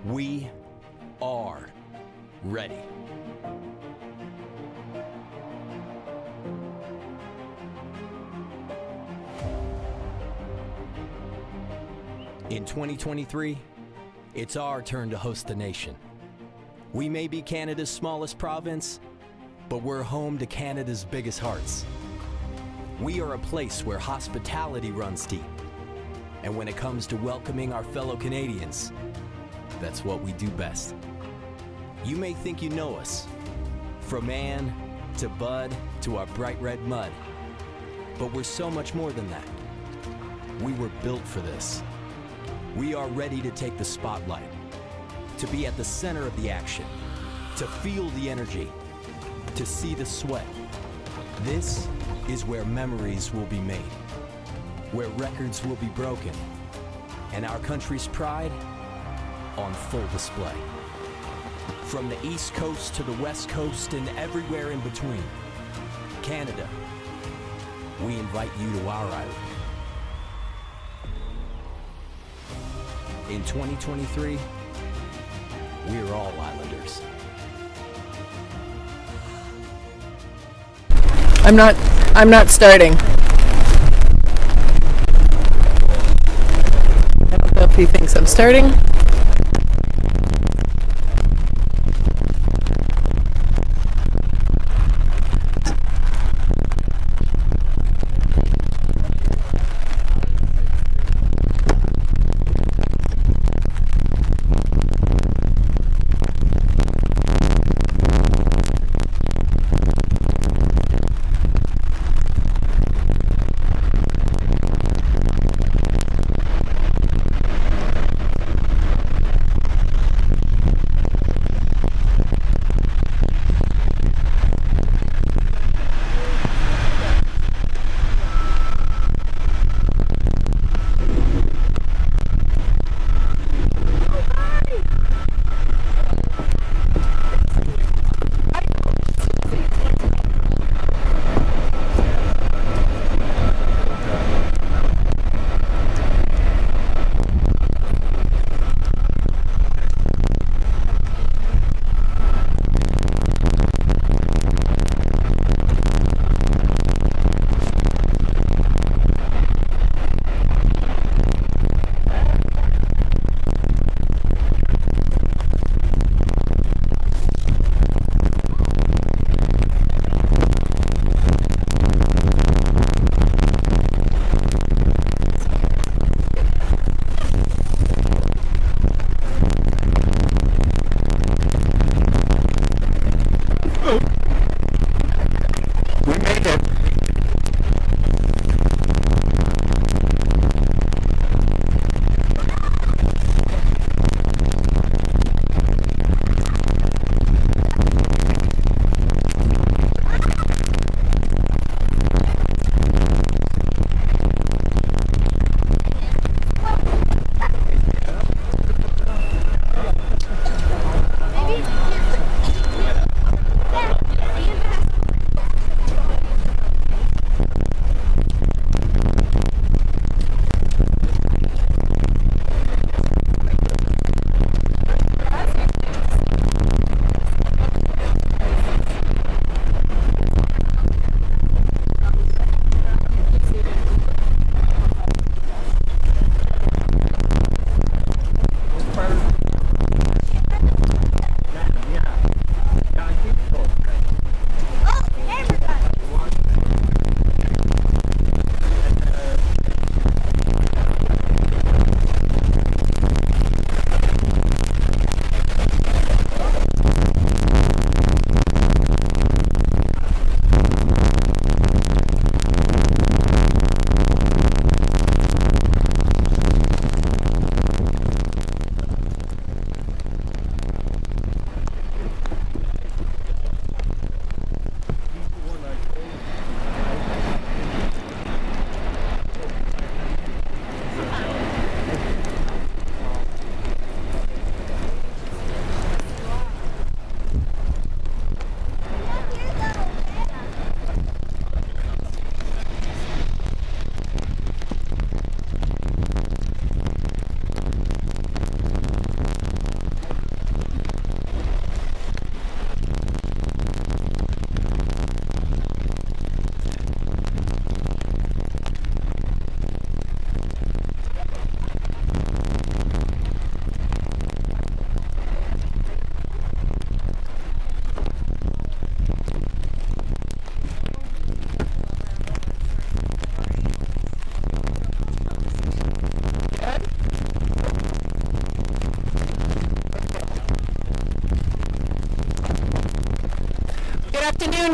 We are ready. In 2023, it's our turn to host the nation. We may be Canada's smallest province, but we're home to Canada's biggest hearts. We are a place where hospitality runs deep. And when it comes to welcoming our fellow Canadians, that's what we do best. You may think you know us, from Anne to Bud to our bright red mud, but we're so much more than that. We were built for this. We are ready to take the spotlight, to be at the center of the action, to feel the energy, to see the sweat. This is where memories will be made, where records will be broken, and our country's pride on full display. From the East Coast to the West Coast and everywhere in between, Canada, we invite you to our island. In 2023, we're all Islanders. I'm not starting. I don't know if he thinks I'm starting.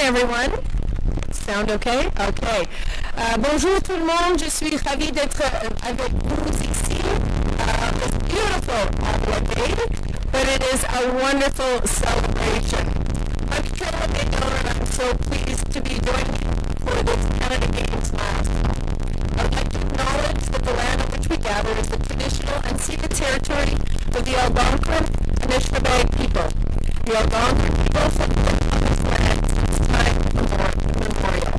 everyone. Sound okay? Okay. Bonjour tout le monde. Je suis ravie d'être avec vous ici. It's beautiful Adelaide Day, but it is a wonderful celebration. I'm Carol Baylor, and I'm so pleased to be joining you for this Canada Games last. I'd like to acknowledge that the land on which we gather is the traditional and ceded territory of the Algonquin and Anishinaabe people. The Algonquin people have lived on this land since time immemorial.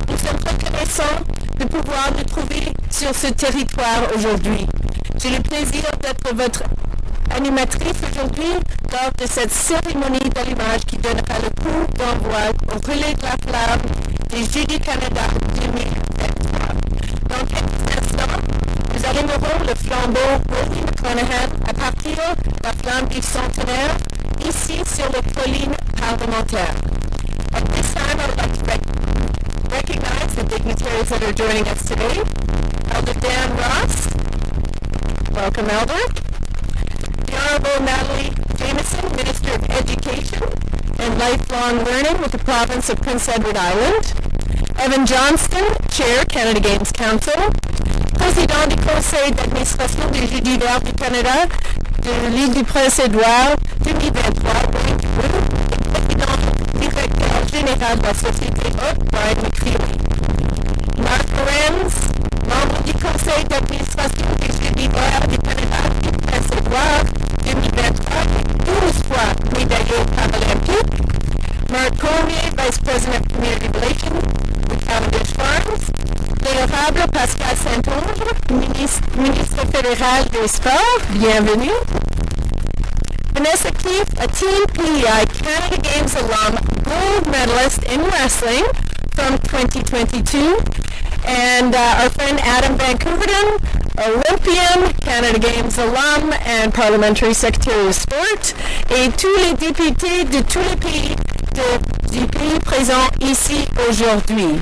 Nous sommes reconnaissants de pouvoir nous trouver sur ce territoire aujourd'hui. J'ai le plaisir d'être votre animatrice aujourd'hui lors de cette cérémonie d'allumage qui donnera le coup d'envoi au relais de la flamme des Jeux du Canada 2023. Dans quelques instants, nous allumerons le flambeau Rosie McConaghan à partir de la flamme du centenaire ici sur les collines parlementaires. At this time, I would like to recognize the dignitaries that are joining us today. Elder Dan Ross. Welcome, Elder. The Honorable Natalie Jameson, Minister of Education and Lifelong Learning with the province of Prince Edward Island. Evan Johnston, Chair, Canada Games Council. Président du Conseil d'administration des Jeux d'hiver du Canada de l'île du Prince-Édouard 2023, Wayne Drew, et président directeur général de la Société Haute, Brian McCreely. Mark Lorenz, membre du Conseil d'administration des Jeux d'hiver du Canada du Prince-Édouard 2023 et 12 fois médaillé paralympique. Mark Cormier, Vice President of Community Relations with Cavendish Farms. L'honorable Pascal Saint-Onge, ministre fédéral des Sports, bienvenue. Vanessa Keefe, a Team PEI Canada Games alum, gold medalist in wrestling from 2022. And our friend Adam Van Coverden, Olympian, Canada Games alum and Parliamentary Secretary of Sport. Et tous les députés de tous les pays du pays présents ici aujourd'hui.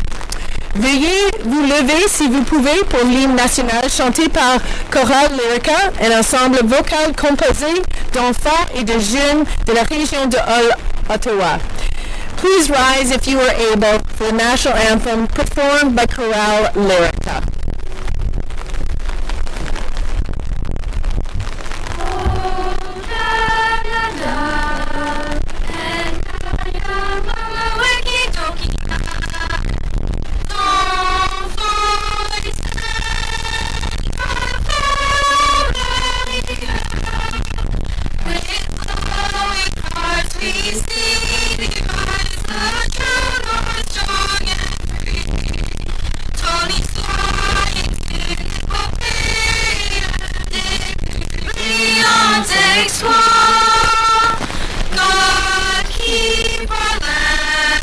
Veuillez vous lever si vous pouvez pour l'hymne national chanté par Chorale Lyrica, un ensemble vocal composé d'enfants et de jeunes de la région de Hull-Ottawa. Please rise if you are able for the national anthem performed by Chorale Lyrica. God keep our land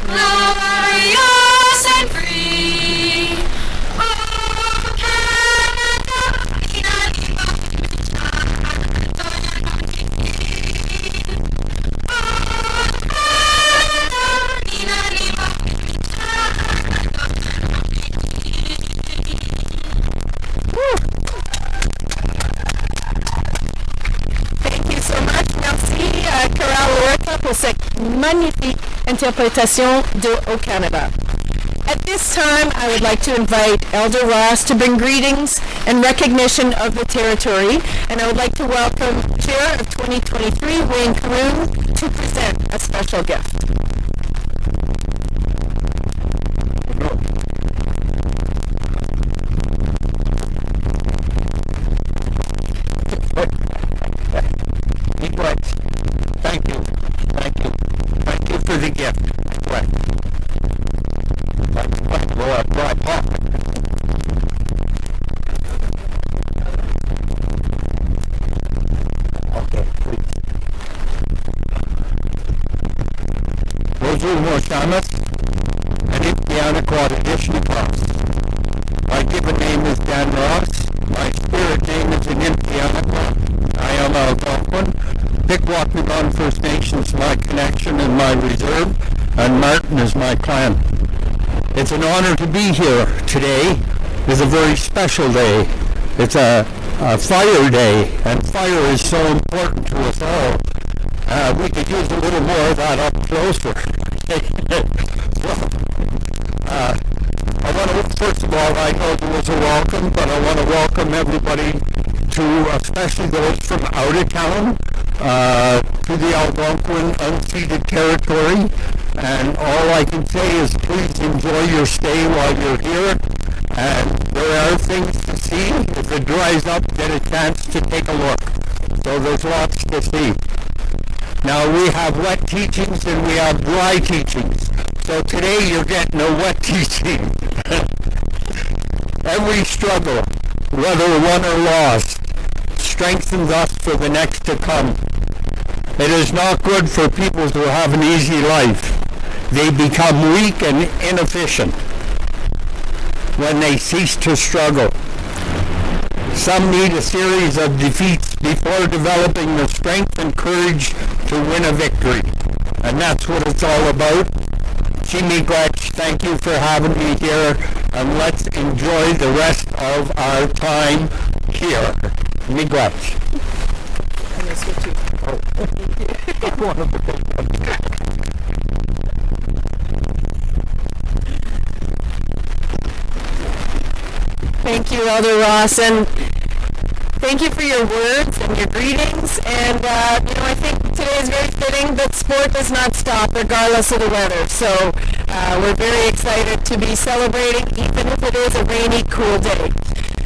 glorious and free. Oh, Canada, pour cette magnifique interprétation de Au Canada. At this time, I would like to invite Elder Ross to bring greetings and recognition of the territory, and I would like to welcome Chair of 2023, Wayne Carew, to present a special gift. Thank you. Thank you. Thank you for the gift. Right. Okay, please. Bonjour, mon shamus, and Indiana Quadridition Cross. My given name is Dan Ross. My spirit name is in Indiana. I am Algonquin. Pikwakanagan First Nations is my connection and my reserve, and Martin is my clan. It's an honor to be here today. It's a very special day. It's a fire day, and fire is so important to us all. We could use a little more of that up closer. I want to, first of all, I know there was a welcome, but I want to welcome everybody to, especially those from out of town, to the Algonquin unceded territory. And all I can say is please enjoy your stay while you're here. And there are things to see. If it dries up, get a chance to take a look. So there's lots to see. Now we have wet teachings and we have dry teachings. So today you're getting a wet teaching. Every struggle, whether won or lost, strengthens us for the next to come. It is not good for people to have an easy life. They become weak and inefficient when they cease to struggle. Some need a series of defeats before developing the strength and courage to win a victory. And that's what it's all about. Miigwech, thank you for having me here, and let's enjoy the rest of our time here. Miigwech. I'm going to switch you. I want to pick one. Thank you, Elder Ross, and thank you for your words and your greetings. And I think today is very fitting that sport does not stop regardless of the weather. So we're very excited to be celebrating, even if it is a rainy, cool day.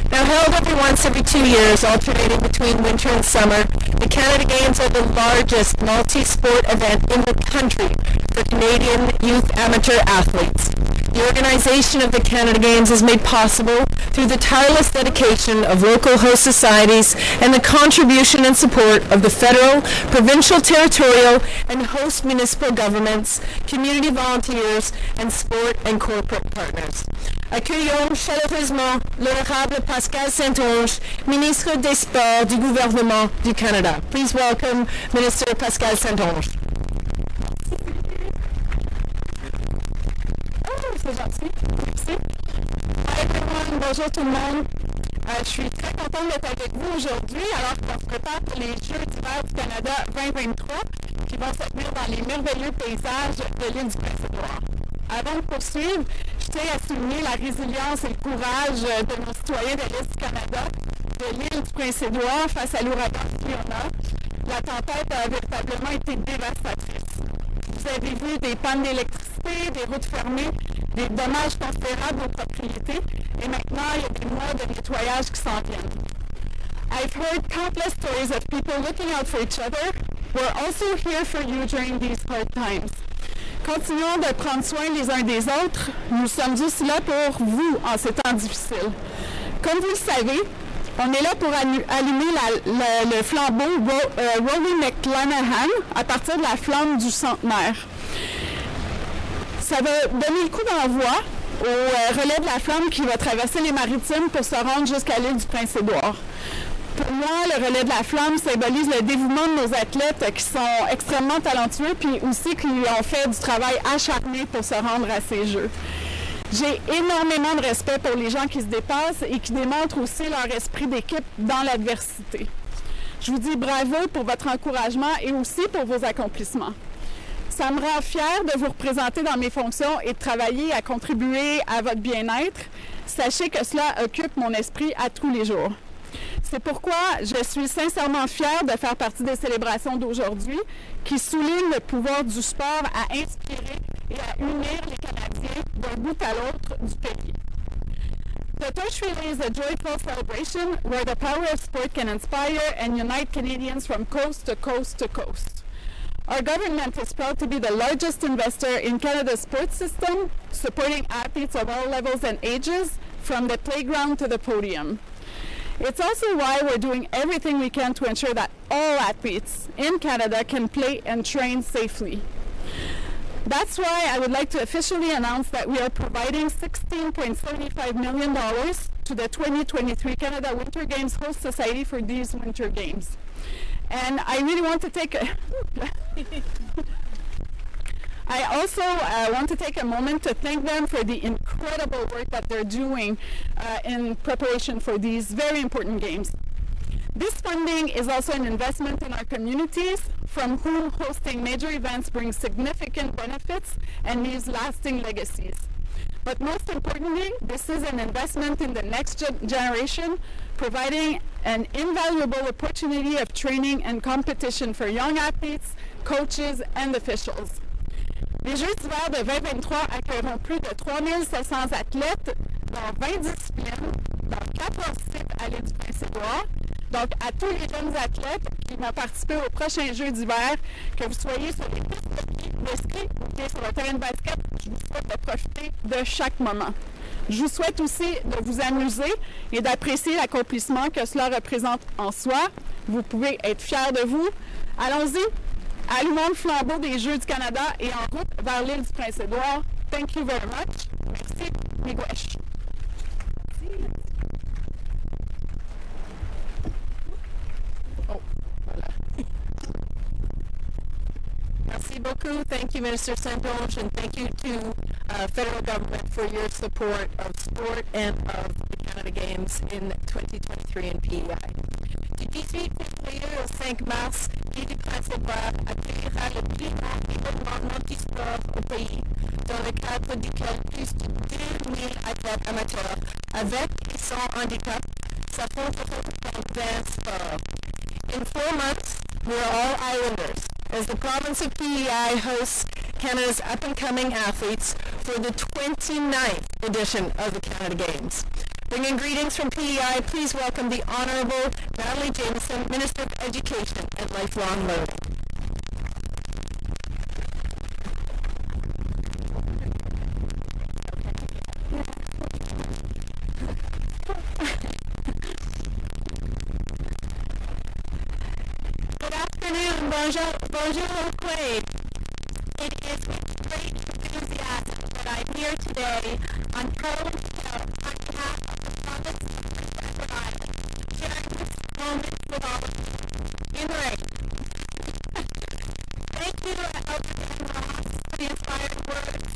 Now, held every 2 years, alternating between winter and summer, the Canada Games are the largest multi-sport event in the country for Canadian youth amateur athletes. The organization of the Canada Games is made possible through the tireless dedication of local host societies and the contribution and support of the federal, provincial, territorial, and host municipal governments, community volunteers, and sport and corporate partners. Accueillons chaleureusement l'honorable Pascal Saint-Onge, ministre des Sports du gouvernement du Canada. Please welcome Minister Pascal Saint-Onge. C'est gentil. Merci. Hi everyone, bonjour tout le monde. Je suis très contente d'être avec vous aujourd'hui alors qu'on se prépare pour les Jeux d'hiver du Canada 2023 qui vont se tenir dans les merveilleux paysages de l'île du Prince-Édouard. Avant de poursuivre, je tiens à souligner la résilience et le courage de nos citoyens de l'Est du Canada, de l'île du Prince-Édouard face à l'ouragan Fiona. La tempête a véritablement été dévastatrice. Vous avez vu des pannes d'électricité, des routes fermées, des dommages considérables aux propriétés, et maintenant il y a des mois de nettoyage qui s'en viennent. I've heard countless stories of people looking out for each other. We're also here for you during these hard times. Continuons de prendre soin les uns des autres. Nous sommes aussi là pour vous en ces temps difficiles. Comme vous le savez, on est là pour allumer le flambeau Rory McClanahan à partir de la flamme du centenaire. Ça va donner le coup d'envoi au relais de la flamme qui va traverser les maritimes pour se rendre jusqu'à l'île du Prince-Édouard. Pour moi, le relais de la flamme symbolise le dévouement de nos athlètes qui sont extrêmement talentueux puis aussi qui ont fait du travail acharné pour se rendre à ces Jeux. J'ai énormément de respect pour les gens qui se dépassent et qui démontrent aussi leur esprit d'équipe dans l'adversité. Je vous dis bravo pour votre encouragement et aussi pour vos accomplissements. Ça me rend fière de vous représenter dans mes fonctions et de travailler à contribuer à votre bien-être. Sachez que cela occupe mon esprit à tous les jours. C'est pourquoi je suis sincèrement fière de faire partie des célébrations d'aujourd'hui qui soulignent le pouvoir du sport à inspirer et à unir les Canadiens d'un bout à l'autre du pays. The Torch Relay is a joyful celebration where the power of sport can inspire and unite Canadians from coast to coast to coast. Our government is proud to be the largest investor in Canada's sports system, supporting athletes of all levels and ages, from the playground to the podium. It's also why we're doing everything we can to ensure that all athletes in Canada can play and train safely. That's why I would like to officially announce that we are providing $16.75 million to the 2023 Canada Winter Games Host Society for these Winter Games. And I really want to take I also want to take a moment to thank them for the incredible work that they're doing in preparation for these very important games. This funding is also an investment in our communities, from whom hosting major events brings significant benefits and leaves lasting legacies. But most importantly, this is an investment in the next generation, providing an invaluable opportunity of training and competition for young athletes, coaches, and officials. Les Jeux d'hiver de 2023 accueilleront plus de 3700 athlètes dans 20 disciplines, dans 14 sites à l'île du Prince-Édouard. Donc, à tous les jeunes athlètes qui vont participer aux prochains Jeux d'hiver, que vous soyez sur les pistes de ski ou sur le terrain de basket, je vous souhaite de profiter de chaque moment. Je vous souhaite aussi de vous amuser et d'apprécier l'accomplissement que cela représente en soi. Vous pouvez être fiers de vous. Allons-y, allumons le flambeau des Jeux du Canada et en route vers l'île du Prince-Édouard. Thank you very much. Merci, Miigwech. Merci beaucoup. Thank you, Minister Santonge, and thank you to federal government for your support of sport and of the Canada Games in 2023 in PEI. Du 18 février au 5 mars, l'île du Prince-Édouard accueillera le plus grand événement multisport au pays, dans le cadre duquel plus de 2000 athlètes amateurs, avec et sans handicap, s'affronteront dans 20 sports. In 4 months, we are all islanders, as the province of PEI hosts Canada's up-and-coming athletes for the 29th edition of the Canada Games. Bringing greetings from PEI, please welcome the Honourable Natalie Jameson, Minister of Education and Lifelong Learning. Good afternoon. Bonjour, Quaid. It is with great enthusiasm that I'm here today on Parliament Hill on behalf of the province of Prince Edward Island, sharing this moment with all of you in rain. Thank you, Elder Dan Ross, for the inspiring words.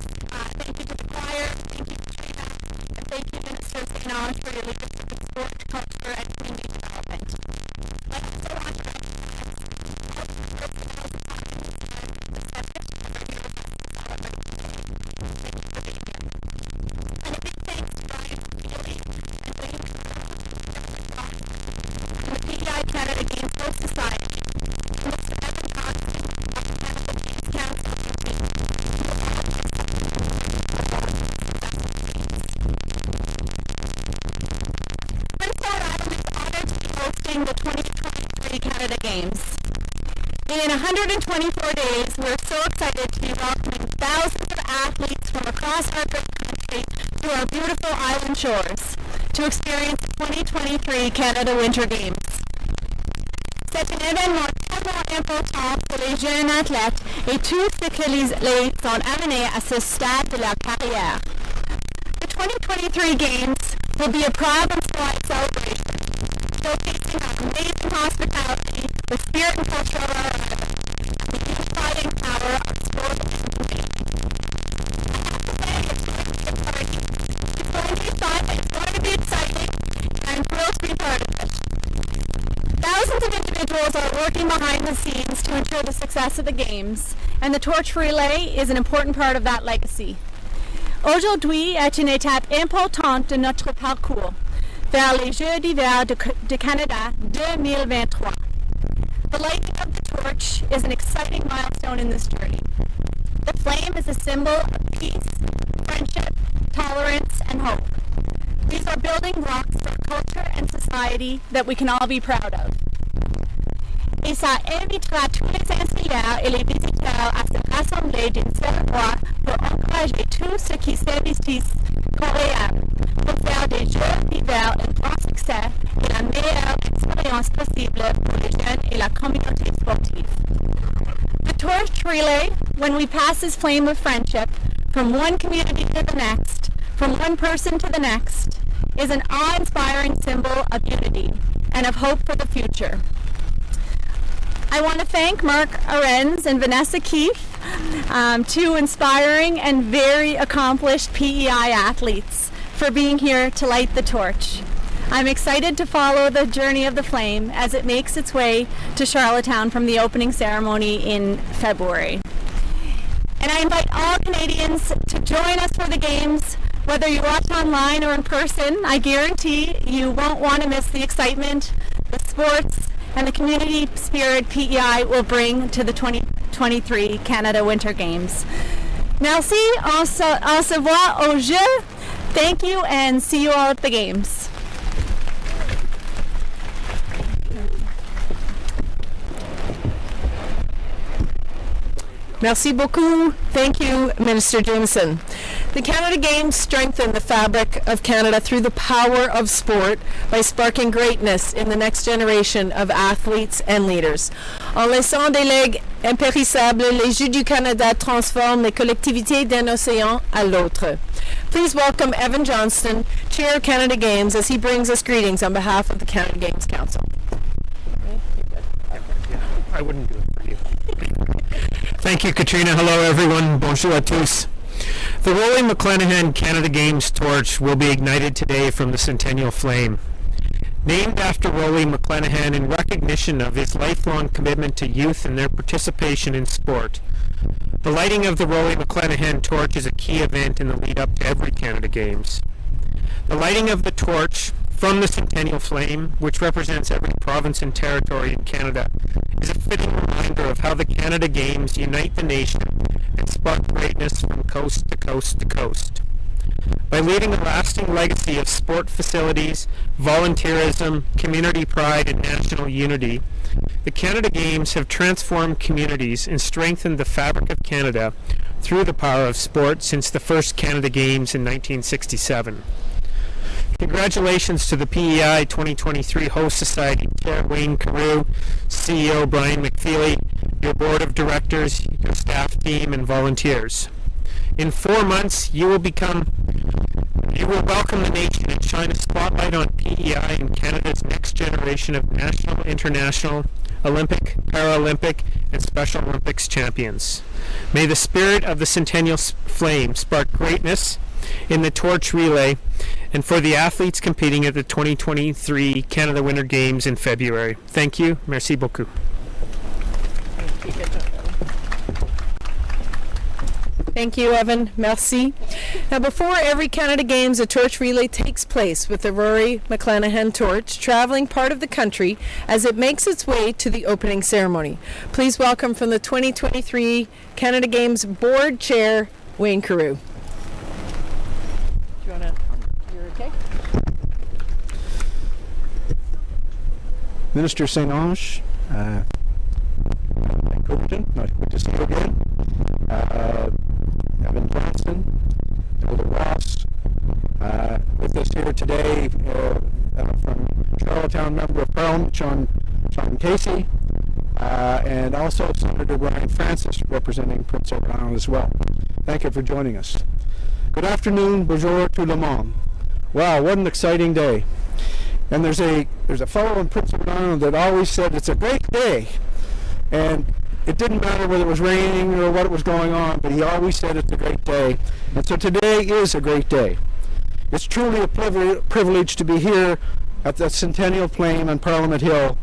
Thank you to the choir. Thank you, Katrina. And thank you, Minister Santonge, for your leadership in sport, culture, and community development. I also want to recognize all the personnel supporting the subject of our University celebration today. Thank you for being here. And a big thanks to Brian Feely and Wayne Carroll, Government Ross, and the PEI Canada Games Host Society, and Mr. Evan Johnson of the Canada Games Council team, who all have accepted the successful games. Prince Edward Island is honored to be hosting the 2023 Canada Games. In 124 days, we're so excited to be welcoming thousands of athletes from across our great country to our beautiful island shores to experience the 2023 Canada Winter Games. C'est un événement tellement important pour les jeunes athlètes et tous ceux qui les sont amenés à ce stade de leur carrière. The 2023 Games will be a province-wide celebration, showcasing our amazing hospitality, the spirit and culture of our island, and the unifying power of sport and community. I have to say, it's going to be a party. It's going to be fun, it's going to be exciting, and I'm thrilled to be part of it. Thousands of individuals are working behind the scenes to ensure the success of the Games, and the torch relay is an important part of that legacy. Aujourd'hui est une étape importante de notre parcours vers les Jeux d'hiver de Canada 2023. The lighting of the torch is an exciting milestone in this journey. The flame is a symbol of peace, friendship, tolerance, and hope. These are building blocks for a culture and society that we can all be proud of. Et ça invitera tous les insulaires et les visiteurs à se rassembler d'une seule voix pour encourager tous ceux qui s'investissent coréens pour faire des Jeux d'hiver un grand succès et la meilleure expérience possible pour les jeunes et la communauté sportive. The torch relay, when we pass this flame of friendship from one community to the next, from one person to the next, is an awe-inspiring symbol of unity and of hope for the future. I want to thank Mark Arends and Vanessa Keefe, two inspiring and very accomplished PEI athletes, for being here to light the torch. I'm excited to follow the journey of the flame as it makes its way to Charlottetown from the opening ceremony in February. And I invite all Canadians to join us for the games, whether you watch online or in person. I guarantee you won't want to miss the excitement, the sports, and the community spirit PEI will bring to the 2023 Canada Winter Games. Merci, on se voit au jeu. Thank you and see you all at the games. Merci beaucoup. Thank you, Minister Jameson. The Canada Games strengthen the fabric of Canada through the power of sport by sparking greatness in the next generation of athletes and leaders. En laissant des legs impérissables, les Jeux du Canada transforment les collectivités d'un océan à l'autre. Please welcome Evan Johnston, Chair of Canada Games, as he brings us greetings on behalf of the Canada Games Council. I wouldn't do it for you. Thank you, Katrina. Hello, everyone. Bonjour à tous. The Rolly McClanahan Canada Games torch will be ignited today from the Centennial Flame. Named after Rolly McClanahan in recognition of his lifelong commitment to youth and their participation in sport, the lighting of the Rolly McClanahan torch is a key event in the lead-up to every Canada Games. The lighting of the torch from the Centennial Flame, which represents every province and territory in Canada, is a fitting reminder of how the Canada Games unite the nation and spark greatness from coast to coast to coast. By leaving a lasting legacy of sport facilities, volunteerism, community pride, and national unity, the Canada Games have transformed communities and strengthened the fabric of Canada through the power of sport since the first Canada Games in 1967. Congratulations to the PEI 2023 Host Society Chair Wayne Carew, CEO Brian McFeely, your board of directors, your staff team, and volunteers. In 4 months, you will welcome the nation and shine a spotlight on PEI and Canada's next generation of national, international, Olympic, Paralympic, and Special Olympics champions. May the spirit of the Centennial Flame spark greatness in the torch relay and for the athletes competing at the 2023 Canada Winter Games in February. Thank you. Merci beaucoup. Thank you, Evan. Merci. Now, before every Canada Games, a torch relay takes place with the Rory McClanahan torch traveling part of the country as it makes its way to the opening ceremony. Please welcome from the 2023 Canada Games Board Chair, Wayne Carew. You're okay? Minister St. Ange, Coverton, good to see you again. Evan Johnson, Hilda Ross, with us here today from Charlottetown Member of Parliament, Sean Casey, and also Senator Brian Francis, representing Prince Edward Island as well. Thank you for joining us. Good afternoon, bonjour tout le monde. Wow, what an exciting day. And there's a fellow in Prince Edward Island that always said it's a great day. And it didn't matter whether it was raining or what was going on, but he always said it's a great day. And so today is a great day. It's truly a privilege to be here at the Centennial Flame on Parliament Hill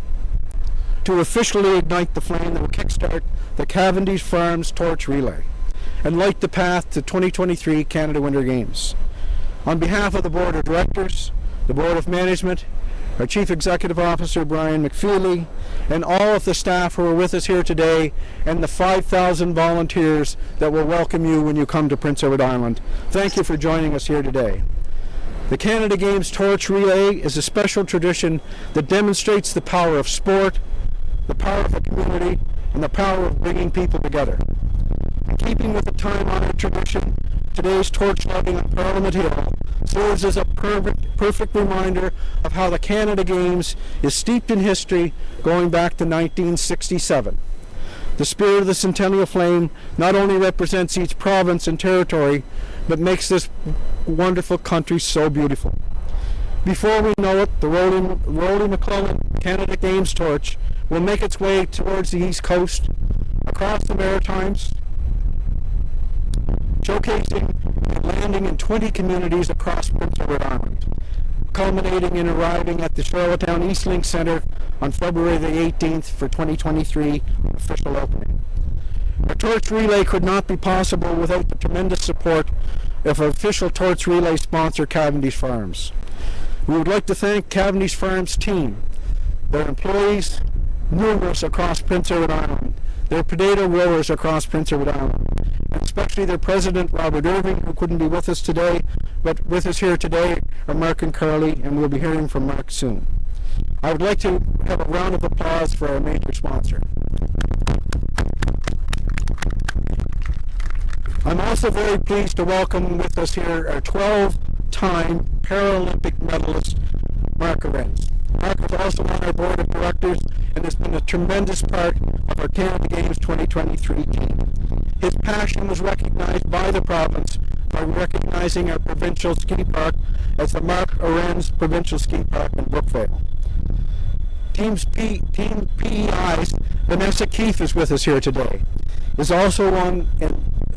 to officially ignite the flame that will kickstart the Cavendish Farms Torch Relay and light the path to 2023 Canada Winter Games. On behalf of the Board of Directors, the Board of Management, our Chief Executive Officer Brian McFeely, and all of the staff who are with us here today, and the 5,000 volunteers that will welcome you when you come to Prince Edward Island. Thank you for joining us here today. The Canada Games Torch Relay is a special tradition that demonstrates the power of sport, the power of the community, and the power of bringing people together. In keeping with the time-honored tradition, today's torch lighting on Parliament Hill serves as a perfect reminder of how the Canada Games is steeped in history going back to 1967. The spirit of the Centennial Flame not only represents each province and territory, but makes this wonderful country so beautiful. Before we know it, the Rolly McClellan Canada Games torch will make its way towards the East Coast, across the Maritimes, showcasing and landing in 20 communities across Prince Edward Island. culminating in arriving at the Charlottetown Eastlink Center on February the 18th for 2023 official opening. A torch relay could not be possible without the tremendous support of our official torch relay sponsor, Cavendish Farms. We would like to thank Cavendish Farms team, their employees, numerous across Prince Edward Island, their potato growers across Prince Edward Island, and especially their president, Robert Irving, who couldn't be with us today, but with us here today are Mark and Carly, and we'll be hearing from Mark soon. I would like to have a round of applause for our major sponsor. I'm also very pleased to welcome with us here our 12-time Paralympic medalist, Mark Arends. Mark is also on our board of directors and has been a tremendous part of our Canada Games 2023 team. His passion was recognized by the province by recognizing our provincial ski park as the Mark Arends Provincial Ski Park in Brookvale. Team PEI's Vanessa Keith is with us here today. Is also on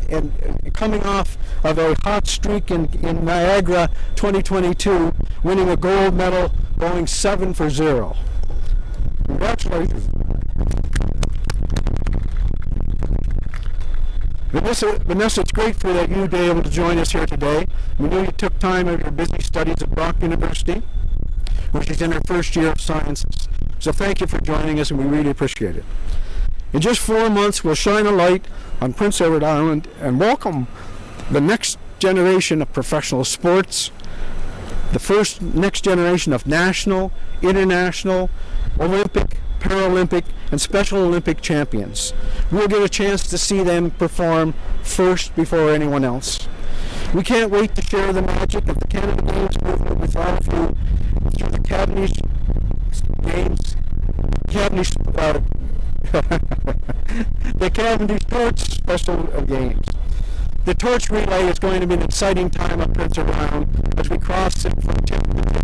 and coming off of a hot streak in Niagara 2022, winning a gold medal going 7 for 0. Congratulations. Vanessa, it's great for that you be able to join us here today. We know you took time out of your busy studies at Brock University, which is in her first year of sciences. So thank you for joining us, and we really appreciate it. In just 4 months, we'll shine a light on Prince Edward Island and welcome the next generation of professional sports, the first next generation of national, international, Olympic, Paralympic, and Special Olympic champions. We'll get a chance to see them perform first before anyone else. We can't wait to share the magic of the Canada Games movement with all of you through the Cavendish Games, the Cavendish Torch Special Games. The torch relay is going to be an exciting time at Prince Edward Island as we cross it from tip to tip.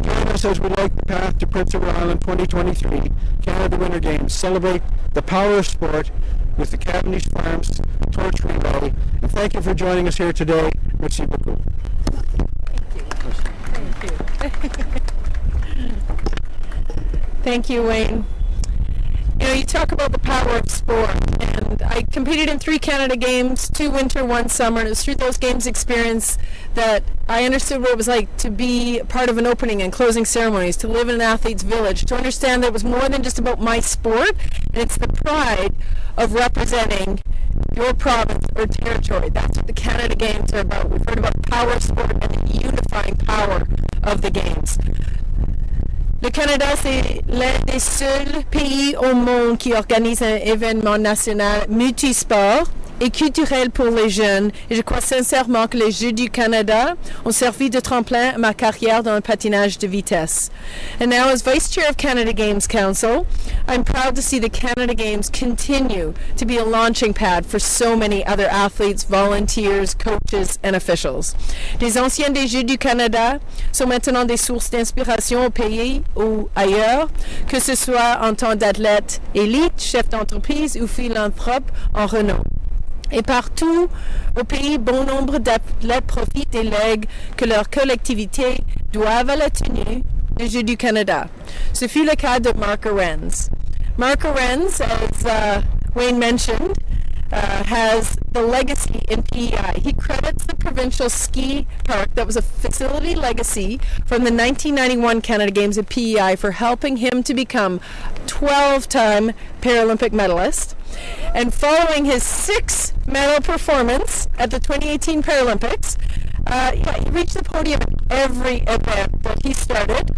Join us as we light the path to Prince Edward Island 2023 Canada Winter Games. Celebrate the power of sport with the Cavendish Farms Torch Relay. And thank you for joining us here today. Merci beaucoup. Thank you, Wayne. You know, you talk about the power of sport, and I competed in 3 Canada Games, 2 winter, 1 summer, and it was through those games experience that I understood what it was like to be part of an opening and closing ceremonies, to live in an athlete's village, to understand that it was more than just about my sport, and it's the pride of representing your province or territory. That's what the Canada Games are about. We've heard about power of sport and the unifying power of the games. Le Canada, c'est l'un des seuls pays au monde qui organise un événement national multisport et culturel pour les jeunes. Et je crois sincèrement que les Jeux du Canada ont servi de tremplin à ma carrière dans le patinage de vitesse. And now, as Vice Chair of Canada Games Council, I'm proud to see the Canada Games continue to be a launching pad for so many other athletes, volunteers, coaches, and officials. Les anciens des Jeux du Canada sont maintenant des sources d'inspiration au pays ou ailleurs, que ce soit en tant d'athlète élite, chef d'entreprise ou philanthrope en renom. Et partout au pays, bon nombre d'athlètes profitent et lèguent que leur collectivité doivent à la tenue des Jeux du Canada. Ce fut le cas de Mark Arends. Mark Arends, as Wayne mentioned, has the legacy in PEI. He credits the provincial ski park that was a facility legacy from the 1991 Canada Games at PEI for helping him to become 12-time Paralympic medalist. And following his 6 medal performance at the 2018 Paralympics, he reached the podium at every event that he started.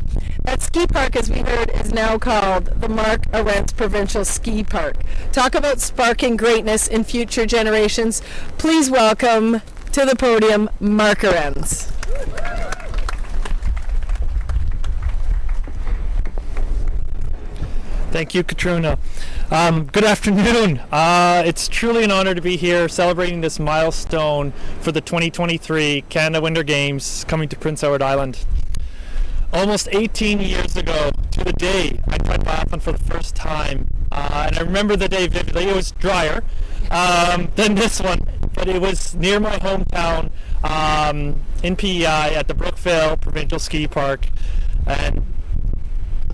That ski park, as we heard, is now called the Mark Arends Provincial Ski Park. Talk about sparking greatness in future generations. Please welcome to the podium Mark Arends. Thank you, Katrina. Good afternoon. It's truly an honor to be here celebrating this milestone for the 2023 Canada Winter Games coming to Prince Edward Island. Almost 18 years ago to the day I tried biathlon for the first time, and I remember the day vividly. It was drier than this one, but it was near my hometown in PEI at the Brookville Provincial Ski Park. And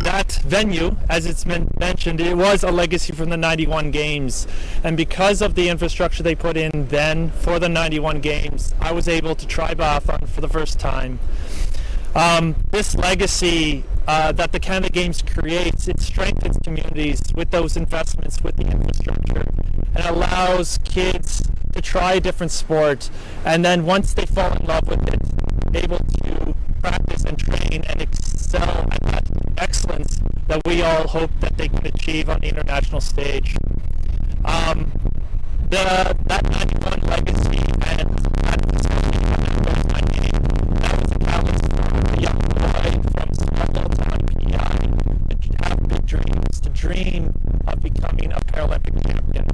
that venue, as it's been mentioned, it was a legacy from the 91 games. And because of the infrastructure they put in then for the 91 games, I was able to try biathlon for the first time. This legacy that the Canada Games creates, it strengthens communities with those investments, with the infrastructure, and allows kids to try a different sport, and then once they fall in love with it, able to practice and train and excel at that excellence that we all hope that they can achieve on the international stage. That 91 legacy and that facility was my name. That was a catalyst for a young boy from small town PEI to have big dreams, to dream of becoming a Paralympic champion.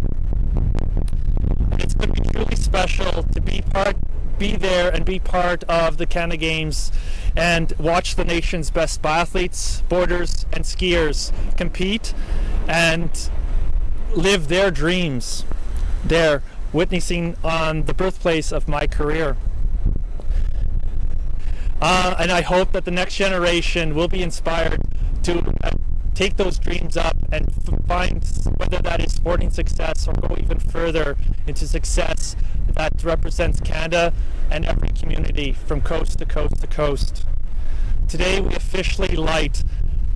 And it's going to be truly special to be there and be part of the Canada Games and watch the nation's best biathletes, boarders, and skiers compete and live their dreams there, witnessing on the birthplace of my career. And I hope that the next generation will be inspired to take those dreams up and find, whether that is sporting success or go even further into success that represents Canada and every community from coast to coast to coast. Today we officially light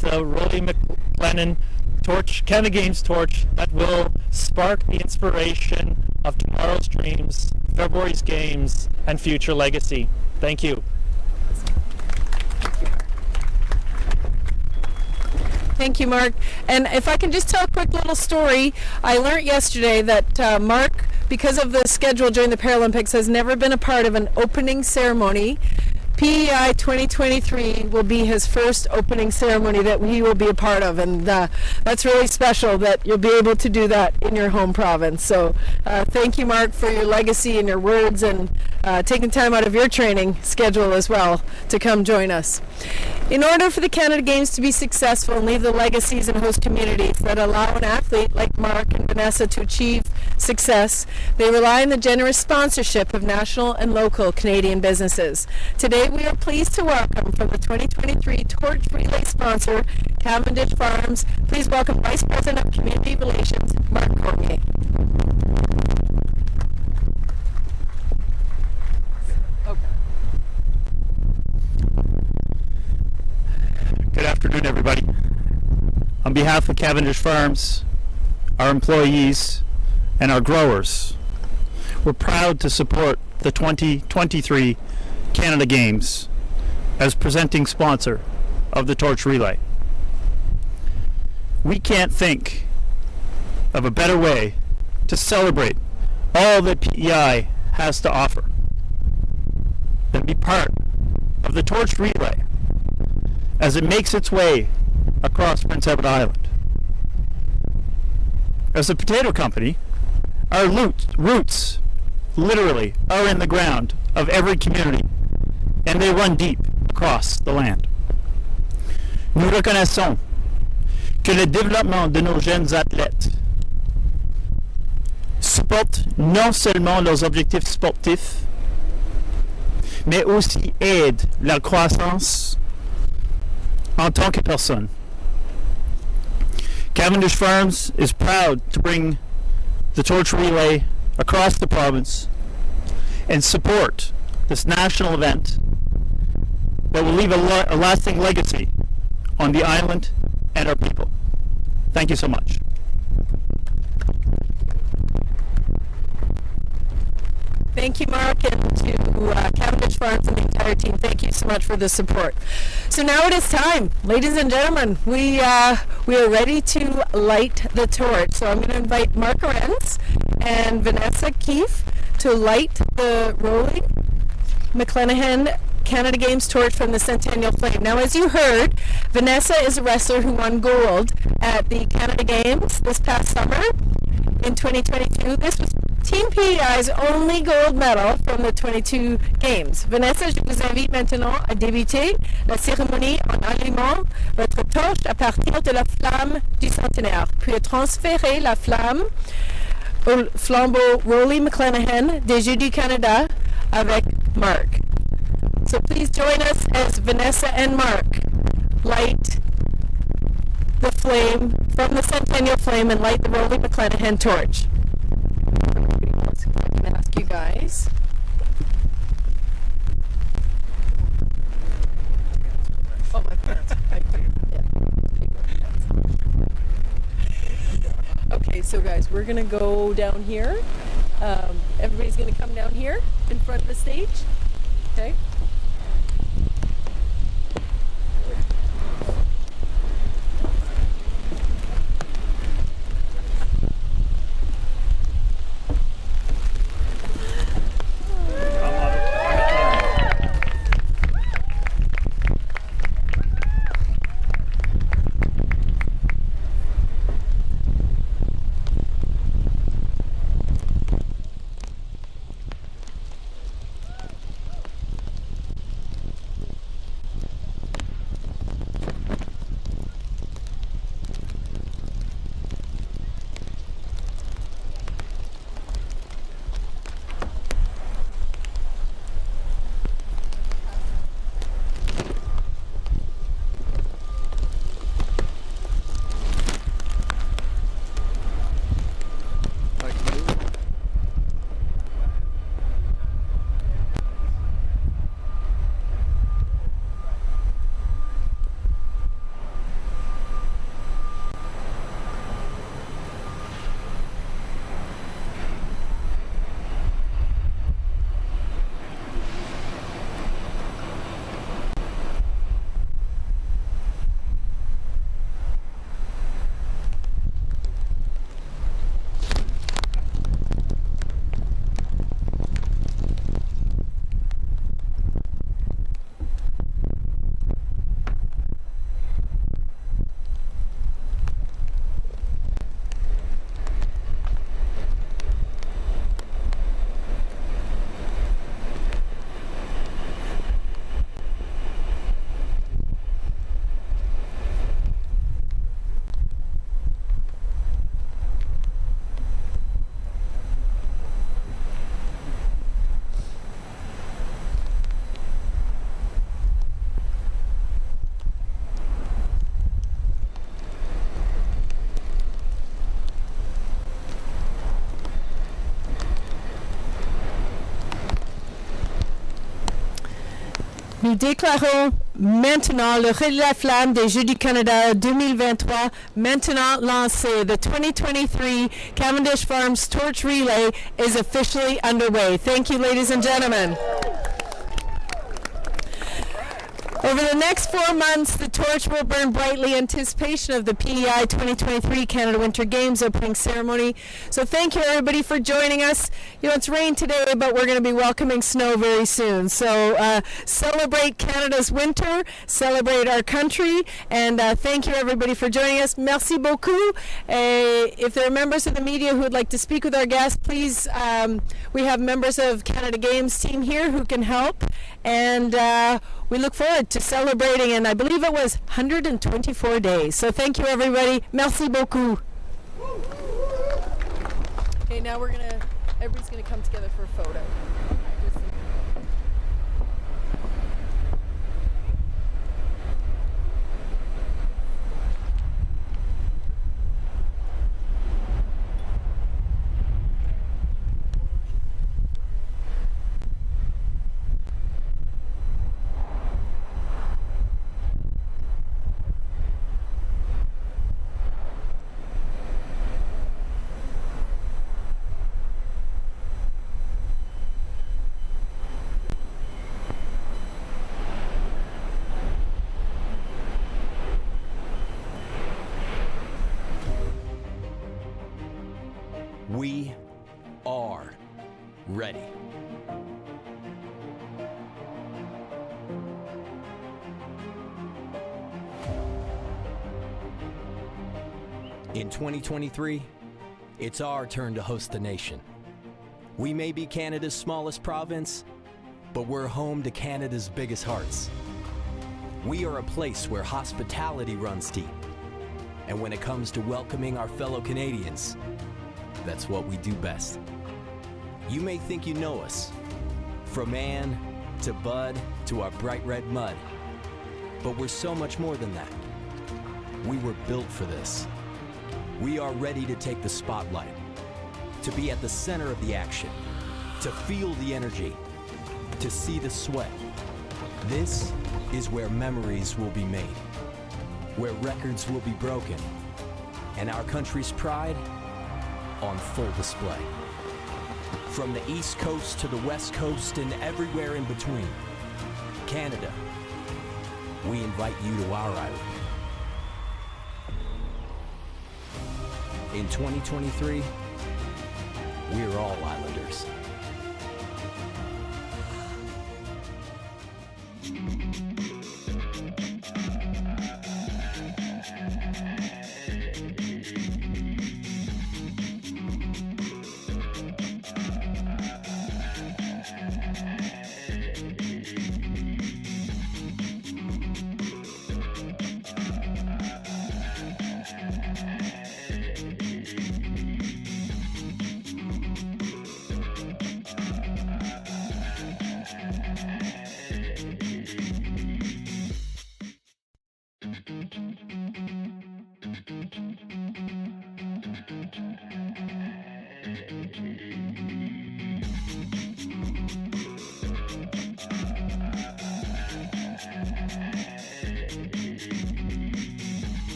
the Rolly McLennan torch, Canada Games torch, that will spark the inspiration of tomorrow's dreams, February's games, and future legacy. Thank you. Thank you, Mark. And if I can just tell a quick little story, I learned yesterday that Mark, because of the schedule during the Paralympics, has never been a part of an opening ceremony. PEI 2023 will be his first opening ceremony that he will be a part of, and that's really special that you'll be able to do that in your home province. So thank you, Mark, for your legacy and your words, and taking time out of your training schedule as well to come join us. In order for the Canada Games to be successful and leave the legacies in host communities that allow an athlete like Mark and Vanessa to achieve success, they rely on the generous sponsorship of national and local Canadian businesses. Today we are pleased to welcome from the 2023 Torch Relay sponsor, Cavendish Farms. Please welcome Vice President of Community Relations, Mark Cormier. Good afternoon, everybody. On behalf of Cavendish Farms, our employees, and our growers, we're proud to support the 2023 Canada Games as presenting sponsor of the Torch Relay. We can't think of a better way to celebrate all that PEI has to offer than be part of the Torch Relay as it makes its way across Prince Edward Island. As a potato company, our roots literally are in the ground of every community, and they run deep across the land. Nous reconnaissons que le développement de nos jeunes athlètes supporte non seulement leurs objectifs sportifs, mais aussi aide leur croissance en tant que personne. Cavendish Farms is proud to bring the Torch Relay across the province and support this national event that will leave a lasting legacy on the island and our people. Thank you so much. Thank you, Mark, and to Cavendish Farms and the entire team. Thank you so much for the support. So now it is time, ladies and gentlemen. We are ready to light the torch. So I'm going to invite Mark Arends and Vanessa Keefe to light the Rolly McClenaghan Canada Games torch from the Centennial Flame. Now, as you heard, Vanessa is a wrestler who won gold at the Canada Games this past summer in 2022. This was Team PEI's only gold medal from the 22 games. Vanessa, je vous invite maintenant à débuter la cérémonie en allumant votre torche à partir de la flamme du centenaire, puis à transférer la flamme au flambeau Rolly McClenaghan des Jeux du Canada avec Mark. So please join us as Vanessa and Mark light the flame from the Centennial Flame and light the Rolly McClanahan torch. Let's see if I can ask you guys. Oh, my pants. I do. Yeah. Okay, so guys, we're gonna go down here. Everybody's gonna come down here in front of the stage. Okay. Nous déclarons maintenant le relais de la flamme des Jeux du Canada 2023 maintenant lancé. The 2023 Cavendish Farms Torch Relay is officially underway. Thank you, ladies and gentlemen. Over the next 4 months, the torch will burn brightly in anticipation of the PEI 2023 Canada Winter Games opening ceremony. So thank you, everybody, for joining us. You know, it's rained today, but we're going to be welcoming snow very soon. So celebrate Canada's winter, celebrate our country, and thank you, everybody, for joining us. Merci beaucoup. If there are members of the media who would like to speak with our guests, please, we have members of Canada Games team here who can help. And we look forward to celebrating, and I believe it was 124 days. So thank you, everybody. Merci beaucoup. Okay, now everybody's gonna come together for a photo. We are ready. In 2023, it's our turn to host the nation. We may be Canada's smallest province, but we're home to Canada's biggest hearts. We are a place where hospitality runs deep. And when it comes to welcoming our fellow Canadians, that's what we do best. You may think you know us, From Anne to Bud to our bright red mud. But we're so much more than that. We were built for this. We are ready to take the spotlight, to be at the center of the action, to feel the energy, to see the sweat. This is where memories will be made, where records will be broken, and our country's pride on full display. From the East Coast to the West Coast and everywhere in between, Canada, we invite you to our island. In 2023, we're all Islanders.